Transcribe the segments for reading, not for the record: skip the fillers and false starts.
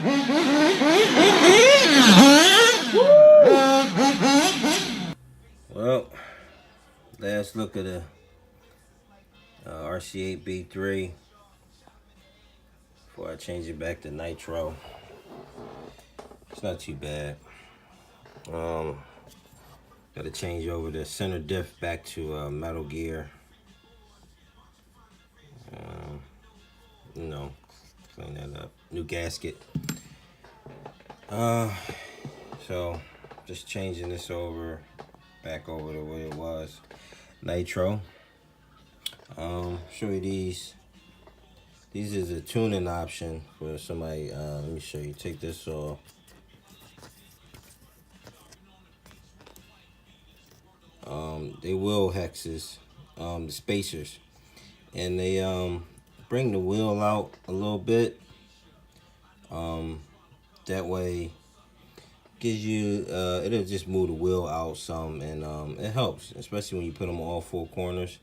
Well, last look at the RC8B3 before I change it back to nitro. It's not too bad. Got to change over the center diff back to metal gear. Clean that up. New gasket. So just changing this over, back over the way it was. Nitro. Show you these. These is a tuning option for somebody. Let me show you. Take this off. They wheel hexes, the spacers, and they bring the wheel out a little bit. That way, gives you it'll just move the wheel out some, and it helps, especially when you put them on all four corners.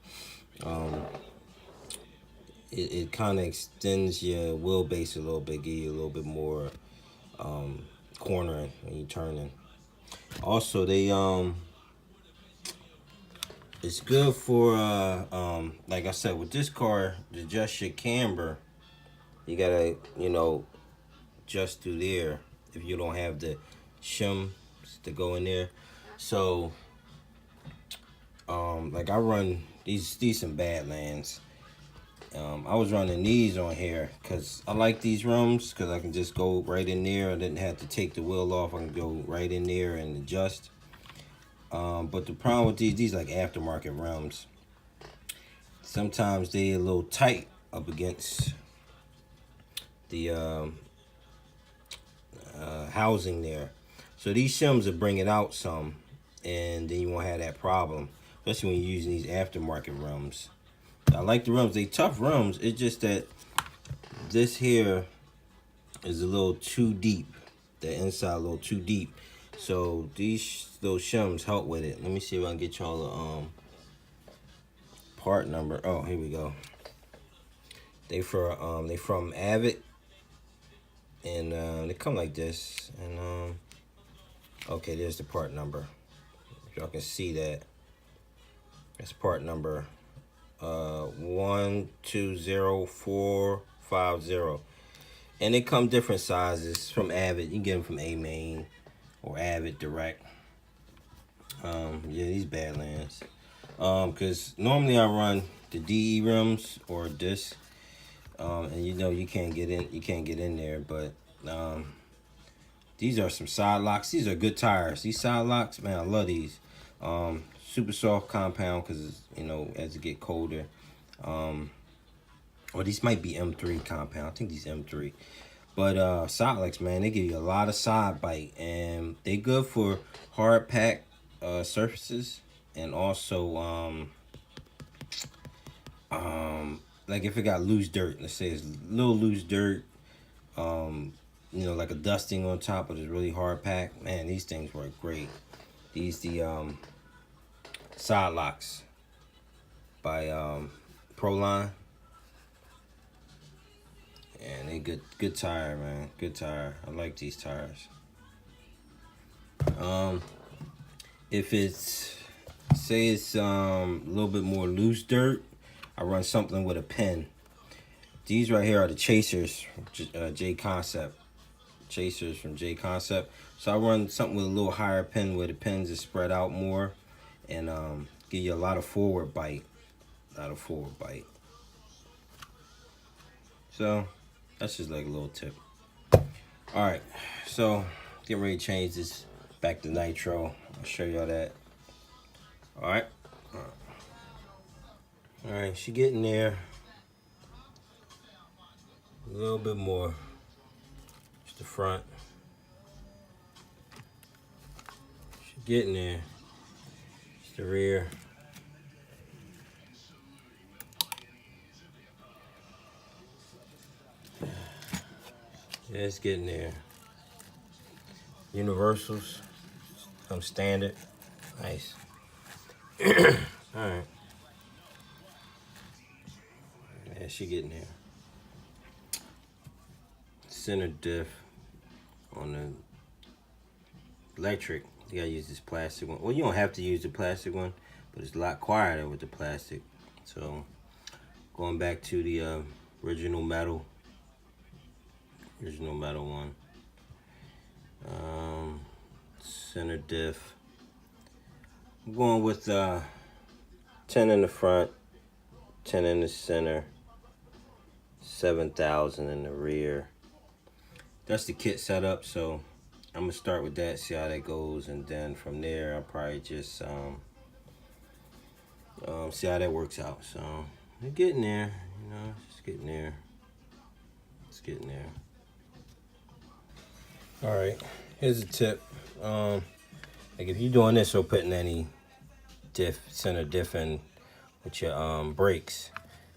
It kind of extends your wheelbase a little bit, give you a little bit more cornering when you're turning. Also, they it's good for like I said, with this car, to adjust your camber, you gotta adjust through there if you don't have the shims to go in there. So like I run these some Badlands. I was running these on here because I like these rims because I can just go right in there. I didn't have to take the wheel off. I can go right in there and adjust. But the problem with these like aftermarket rims, sometimes they a little tight up against the housing there. So these shims will bring it out some, and then you won't have that problem, especially when you're using these aftermarket rims. I like the rims. They tough rims. It's just that this here is a little too deep. The inside a little too deep. So these little shims help with it. Let me see if I can get y'all a part number. Oh, here we go. They from Avid, and they come like this. And okay, there's the part number. If y'all can see that, that's part number 120450. And they come different sizes from Avid. You can get them from A Main or Avid Direct. Yeah, these Badlands. Cause normally I run the DE rims or this, and you can't get in there. But these are some side locks. These are good tires. These side locks, man, I love these. Super soft compound because as it get colder. Or these might be M3 compound. I think these M3. But side locks, man, they give you a lot of side bite, and they good for hard pack surfaces, and also like if it got loose dirt, let's say it's a little loose dirt, like a dusting on top of this really hard pack, man, these things work great. These the side locks by Proline. And they good tire, man. Good tire. I like these tires. If it's, say it's a little bit more loose dirt, I run something with a pin. These right here are the chasers from J Concept. Chasers from J Concept. So I run something with a little higher pin where the pins are spread out more, and give you a lot of forward bite. So that's just like a little tip. Alright, so getting ready to change this back to nitro. I'll show y'all that. Alright, she getting there. A little bit more. Just the front. She getting there. Just the rear. Yeah, it's getting there. Universals come standard. Nice. Alright. Yeah, she getting there. Center diff. On the electric, you gotta use this plastic one. Well, you don't have to use the plastic one, but it's a lot quieter with the plastic. So going back to the original metal one. Center diff. I'm going with 10 in the front, 10 in the center, 7,000 in the rear. That's the kit setup, so I'm gonna start with that, see how that goes, and then from there I'll probably just see how that works out. So we're getting there, you know, just getting there. It's getting there. All right, here's a tip. Like if you're doing this or putting any center diff in with your brakes,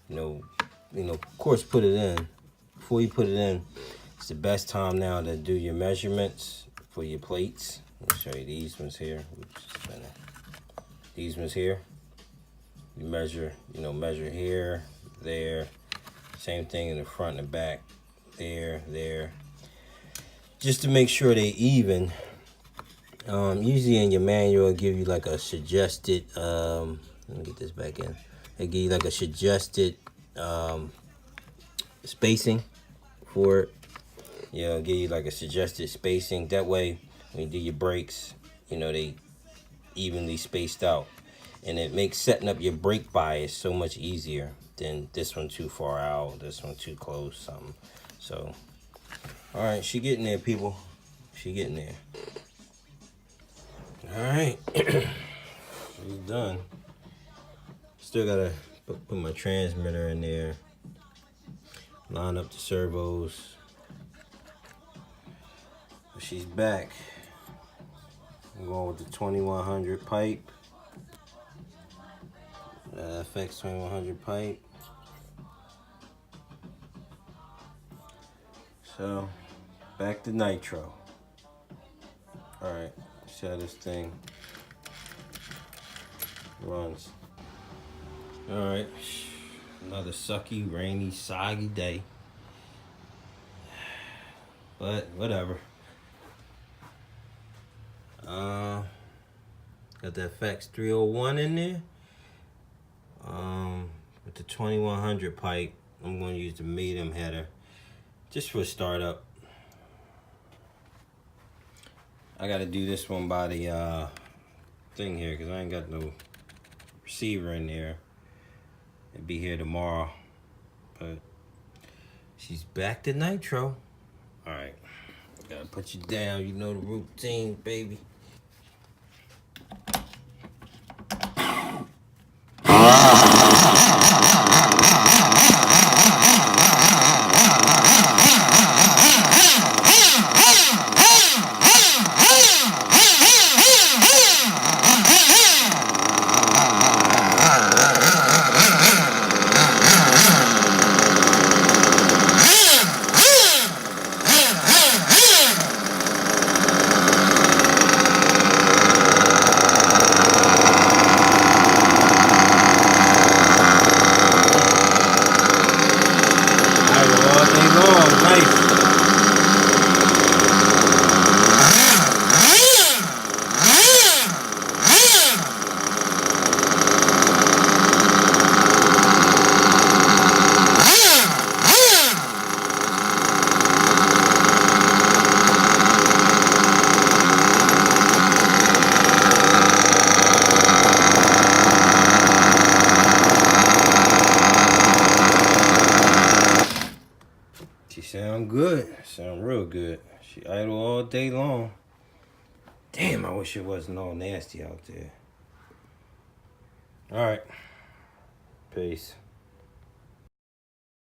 you know, of course put it in. Before you put it in, it's the best time now to do your measurements for your plates. I'll show you these ones here. These ones here. You measure, measure here, there. Same thing in the front and the back. There. Just to make sure they're even. Usually in your manual, it'll give you like a suggested, let me get this back in. It'll give you like a suggested spacing for it. Yeah, it'll give you like a suggested spacing. That way, when you do your brakes, they evenly spaced out. And it makes setting up your brake bias so much easier than this one too far out, this one too close, something. So, all right, she getting there, people. She getting there. All right, she's done. Still gotta put my transmitter in there, line up the servos. But she's back. I'm going with the 2100 pipe. FX 2100 pipe. So, back to nitro. All right. See how this thing runs. All right, another sucky, rainy, soggy day, but whatever. Got the FX 301 in there. With the 2100 pipe, I'm going to use the medium header just for a startup. I got to do this one by the thing here because I ain't got no receiver in there. It'll be here tomorrow. But she's back to nitro. All right. Gotta put you down. You know the routine, baby. She sound good. Sound real good. She idle all day long. Damn, I wish it wasn't all nasty out there. All right. Peace.